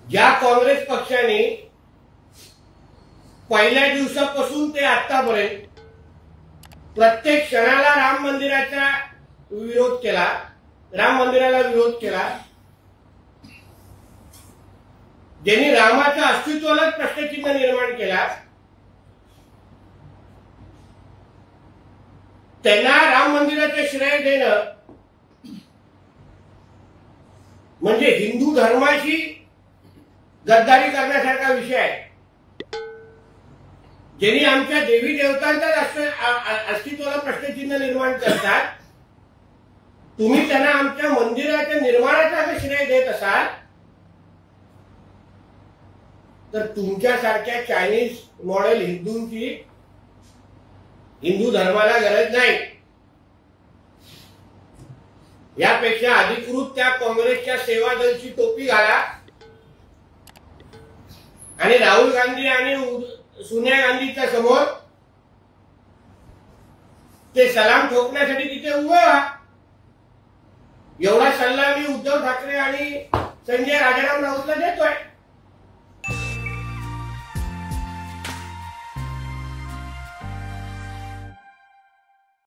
ज्या काँग्रेस पक्षाने पहिल्या दिवसापासून ते आतापर्यंत प्रत्येक क्षणाला राम मंदिराचा विरोध केला, राम मंदिराला विरोध केला, ज्यांनी रामाच्या अस्तित्वाला प्रश्नचिन्ह निर्माण केला, त्यांना राम मंदिराचे श्रेय देणं म्हणजे हिंदू धर्माशी गद्दारी करण्यासारखा विषय आहे। ज्यांनी आमच्या देवी देवतांच्या अस्तित्वाला प्रश्नचिन्ह निर्माण करतात, तुम्ही त्यांना आमच्या मंदिराच्या निर्माणाचा श्रेय देत असाल तर तुमच्यासारख्या चायनीज मॉडेल हिंदूंची हिंदू धर्माला गरज नाही। यापेक्षा अधिकृत त्या काँग्रेसच्या सेवा दलची टोपी घाला आणि राहुल गांधी आणि सोनिया गांधीच्या समोर ते सलाम ठोकण्यासाठी तिथे उभं राहा। एवढा सल्ला मी उद्धव ठाकरे आणि संजय राजाराम राऊतला देतोय।